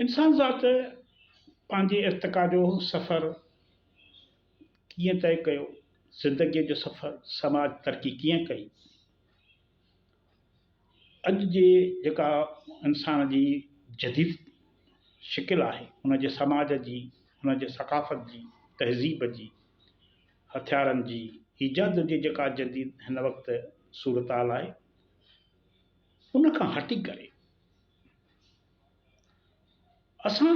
इंसान ज़ात पंहिंजे इर्तिक़ा जो सफ़र कीअं तय कयो, ज़िंदगीअ जो सफ़र, समाज तरक़ी कीअं कई, अॼु जे जेका इंसान जी जदीद शिकिल आहे, हुन जे समाज जी, हुन जे सक़ाफ़त जी, तहज़ीब जी, हथियारनि जी ईजाद जी जेका जदीद हिन वक़्तु सूरत हाल आहे, उन खां हटी करे असां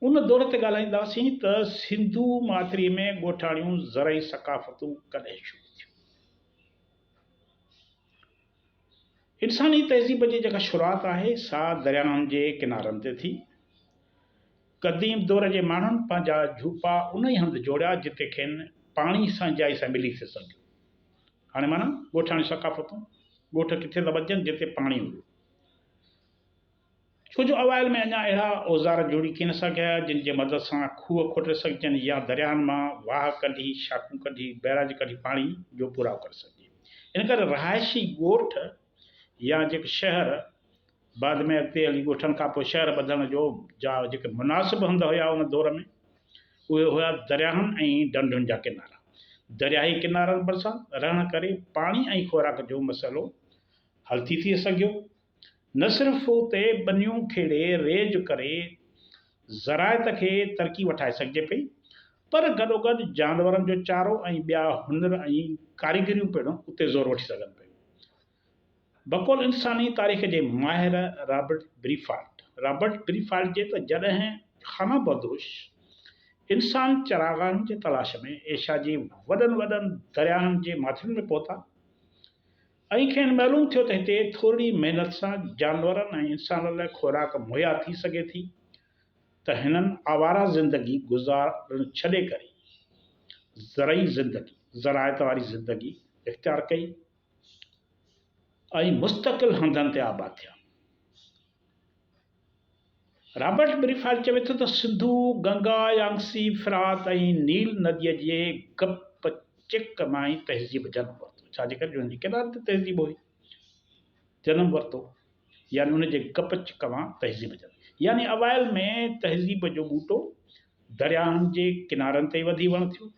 उन दौर ते ॻाल्हाईंदासीं त सिंधू माथिरीअ में ॻोठाणियूं ज़रई सक़ाफ़तूं कॾहिं शुरू थियूं। इंसानी तहज़ीब जी जेका शुरूआत आहे सा दरियाहनि जे किनारनि ते थी। क़दीम दौर जे माण्हुनि पंहिंजा झूपा उन ई हंधि जोड़िया जिते खेनि पाणी सां जाइ सां मिली थिए सघियो। हाणे माना ॻोठाणी सक़ाफ़तूं, ॻोठ किथे था वॼनि जिते पाणी हुयो, छो जो अवाइल में अञा अहिड़ा औज़ार जुड़ी कीन सघिया जिन जे मदद सां खूह खोटे सघजनि या दरियाहनि मां वाह कढी, शाखूं कढी, बैराज कढी पाणी जो पुराव करे सघिजे। इन करे रहायशी ॻोठ या जेके शहर बाद में अॻिते हली ॻोठनि खां पोइ शहर ॿधण जो जा जेके मुनासिब हंध हुया उन दौर में, उहे हुया दरियाहनि ऐं ढंढुनि जा किनारा। दरियाही किनारनि भरिसां रहण करे पाणी ऐं खुराक जो मसइलो हल थी सघियो। न सिर्फ़ उते बनियूं खेड़े रेज करे ज़रायत खे तरक़ी वठाए सघिजे पई, पर गॾोगॾु जानवरनि जो चारो ऐं ॿिया हुनर ऐं कारीगरियूं पिणु उते ज़ोर वठी सघनि पियूं। बक़ौल इंसानी तारीख़ जे माहिर रॉबर्ट ब्रीफाल्ट जे त जॾहिं खाना बदोश इंसान चरागाहनि जे तलाश में एशिया जी वॾनि वॾनि दरियाहनि जे माथियुनि में पहुता ऐं खेनि मालूम थियो त हिते थोरी महिनत सां जानवरनि ऐं इंसाननि लाइ खुराक मुहैया थी सघे थी, त हिननि आवारा ज़िंदगी गुज़ारणु छॾे करे ज़रई ज़िंदगी, ज़रायत वारी ज़िंदगी इख़्तियार कई ऐं मुस्तक़िल हंधनि ते आबाद थिया। रॉबर्ट ब्रीफाल्ट चवे थो त सिंधु, गंगा, यांगसी, फिरात ऐं नील नदीअ जे गप चिक मां ई तहज़ीब जनम वरितो। छाजे करे जो हुनजी किनारे ते तहज़ीब हुई, जनम वरितो, यानी उन जे गप चिक मां तहज़ीब जनम, यानी अवाइल में तहज़ीब जो ॿूटो दरियाहनि जे किनारनि ते वधी वण थियो।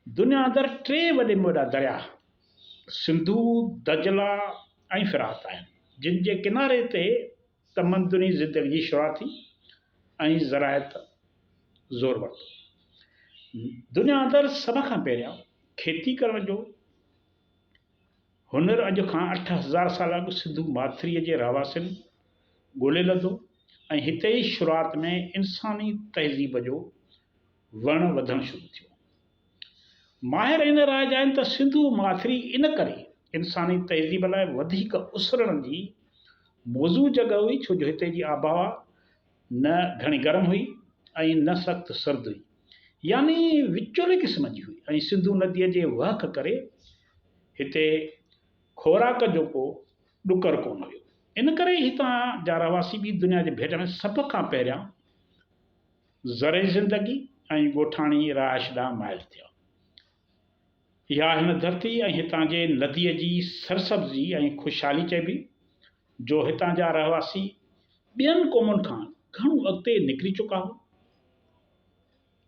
दुनिया अंदरि 3 वॾे में वॾा दरिया सिंधु, दजला ऐं फिरात आहिनि, जिन जे किनारे ते तमंदुनी ज़िंदगी जी शुरूआत थी ऐं ज़रायत ज़ोर वरितो। दुनिया अंदरि सभ खां पहिरियां खेती करण जो हुनर अॼु खां 8000 साल अॻु सिंधु माथिरीअ जे रहवासियुनि ॻोल्हे लधो ऐं हिते ई शुरूआत में इंसानी तहज़ीब जो वण वधणु शुरू थियो। माहिर इन राय जा आहिनि त सिंधु माथिरी इन करे इंसानी तहज़ीब लाइ वधीक उसरण जी मौज़ू जॻह हुई, छो जो हिते जी आबहवा न घणी गर्म हुई ऐं न सख़्तु सर्द हुई, यानी विचोले क़िस्म जी हुई, ऐं सिंधु नदीअ जे वहक करे हिते खुराक जो को ॾुकर कोन हुयो। इन करे हितां जा रहवासी बि दुनिया जे भेट में सभ खां पहिरियां ज़रे ज़िंदगी ऐं ॻोठाणी रहाइश ॾांहुं माइल थिया। इहा हिन धरती ऐं हितां जे नदीअ जी सरसब्ज़ी ऐं ख़ुशहाली चइबी, जो हितां जा रहवासी ॿियनि क़ौमुनि खां घणो अॻिते निकिरी चुका हो।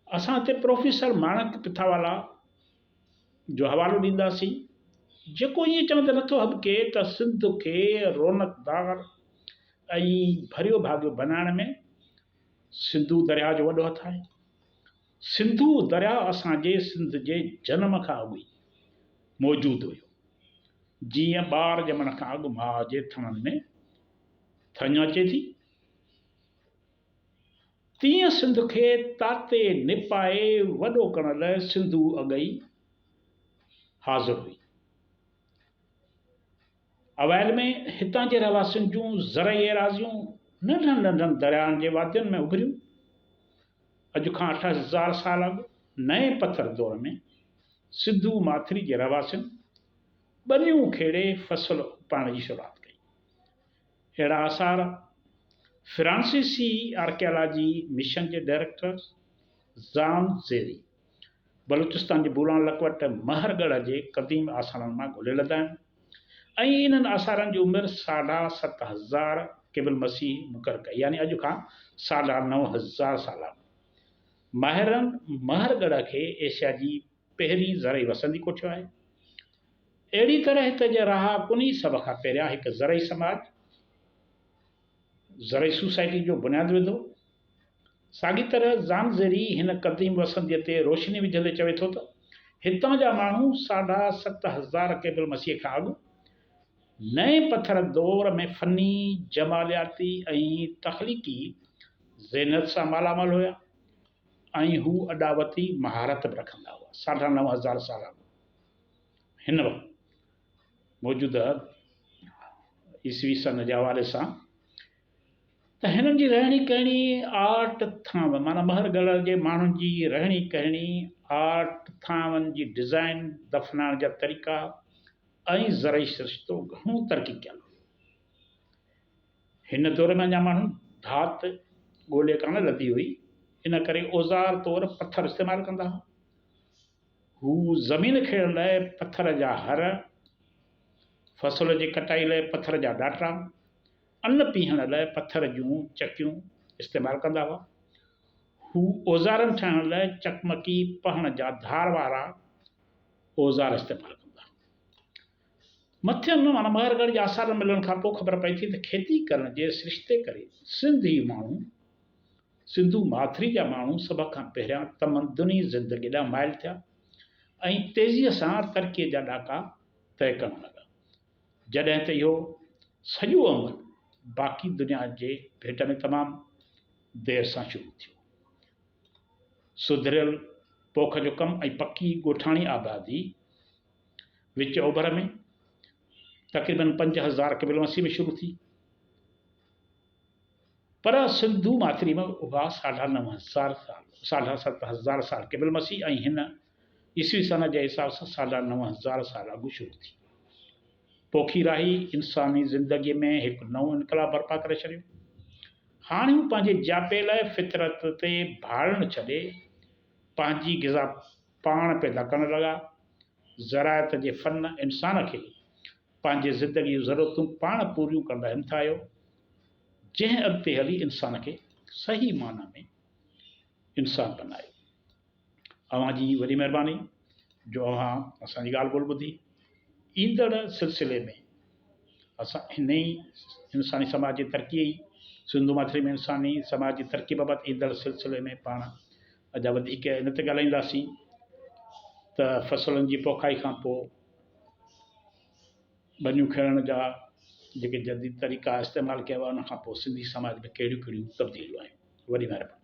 असां हिते प्रोफेसर माणक पिथावाला जो हवालो ॾींदासीं, जेको ईअं चवंदे नथो हॿके त सिंध खे रौनकदार ऐं भरियो भाॻियो बनाइण में सिंधु दरिया जो वॾो हथु आहे। सिंधु दरिया असांजे सिंध जे जनम खां अॻु ई मौजूदु हुयो। जीअं ॿार ॼमण खां अॻु माउ जे थणनि में थञ अचे थी, तीअं सिंध खे ताते निपाए वॾो करण लाइ सिंधु अॻई हाज़िर हुई। अवैल में हितां जे रहवासियुनि जूं ज़रई एराज़ियूं नंढनि नंढनि दरियाहनि जे वादियुनि में उभरियूं। अॼु खां 8000 साल अॻु नए पत्थर दौर में सिंधु माथिरी जे रहवासियुनि बनियूं खेड़े फसल उपाइण जी शुरूआत कई। अहिड़ा आसार फ्रांसीसी आर्कियालॉजी मिशन जे डायरेक्टर ज़ान ज़ेरी बलूचिस्तान जे बुरान लकवट महरगढ़ जे क़दीम आसारनि मां ॻोल्हे लधा आहिनि, ऐं इन्हनि आसारनि जी उमिरि 7500 क़िबल मसीह मुक़ररु कई, यानी अॼु खां 9,500 साल महरगढ़ खे एशिया जी पहिरीं ज़रई वसंदी कोठियो आहे। अहिड़ी तरह हिते जे रहाकुनी सभ खां पहिरियां हिकु ज़रई समाज, ज़रई सोसाइटी जो बुनियादु विधो। साॻी तरह ज़ानज़ेरी हिन क़दीम वसंदीअ ते रोशनी विझंदे चवे थो त हितां जा माण्हू 7,500 क़िबल मसीह खां अॻु नए पत्थर दौर में फ़नी, जमालियाती ऐं तख़लीक़ी ज़ेनत सां मालामाल हुआ ऐं हू अॾावती महारत बि रखंदा हुआ। 9,500 साल अॻु हिन वक़्तु मौजूदा ईसवी सन जे हवाले सां त हिननि जी रहणी कहणी आर्ट थांव, माना महरगढ़ जे माण्हुनि जी रहणी कहणी, आर्ट थांवनि जी डिज़ाइन, दफ़नाइण जा तरीक़ा ऐं ज़रई सिरिश्तो घणो तरक़ी कयल। हिन दौर में अञा माण्हू धात ॻोल्हे कान लधी हुई, इन करे औज़ार तौरु पत्थर इस्तेमालु कंदा हुआ। हू ज़मीन खेड़ण लाइ पत्थर जा हर, फसल जी कटाई लाइ पत्थर जा डाटरा, अन्न पीहण लाइ पत्थर जूं चकियूं इस्तेमालु कंदा हुआ। हू औज़ारनि ठाहिण लाइ चकमकी पहण जा धार वारा औज़ार इस्तेमालु कंदा। मथियनि माना महरगढ़ जे आसार मिलण खां पोइ ख़बर पई थी त खेती करण जे सिरिश्ते करे सिंधू माथिरी जा माण्हू सभ खां पहिरियां तमदुनी ज़िंदगी ॾांहुं माइल थिया ऐं तेज़ीअ सां तरक़ीअ जा ॾाका तय करण लॻा। जॾहिं त इहो सॼो अमल बाक़ी दुनिया जे भेट में तमामु देर सां शुरू थियो। सुधरियल पोख जो कमु ऐं पकी ॻोठाणी आबादी विच ओभर में तक़रीबन 5,000 क़िबल मसीह में शुरू थी, पर सिंधू माथिरी में उहा 7,500 साल क़िबल मसीह ऐं हिन ईसवी सन जे हिसाब सां 9,500 साल अॻु शुरू थी। पोखी राही इंसानी ज़िंदगीअ में हिकु नओं इनकलाब बर्पा करे छॾियो। हाणे हू पंहिंजे जापे लाइ फितरत ते भाड़ण छॾे पंहिंजी ग़िज़ा पाण पैदा करण लॻा। ज़रायत जे फ़न इंसान खे पंहिंजे ज़िंदगी जूं ज़रूरतूं पाण पूरियूं कंदा हिमथायो, जंहिं अॻिते हली इंसान खे सही माना में इंसान बनायो। अव्हां जी वॾी महिरबानी जो अव्हां असांजी ॻाल्हि ॿोल ॿुधी। ईंदड़ सिलसिले में असां हिन ई इंसानी समाज जी तरक़ी, सिंधू माथिरी में इंसानी समाज जी तरक़ी बाबति ईंदड़ सिलसिले में पाण अञा वधीक इन ते ॻाल्हाईंदासीं त फसलनि जी पोखाई खां पोइ बनियूं खेड़ण जा जेके जदीद तरीक़ा इस्तेमालु कया हुआ, उन खां पोइ सिंधी समाज में कहिड़ियूं कहिड़ियूं तब्दीलियूं आहियूं। वॾी महिरबानी।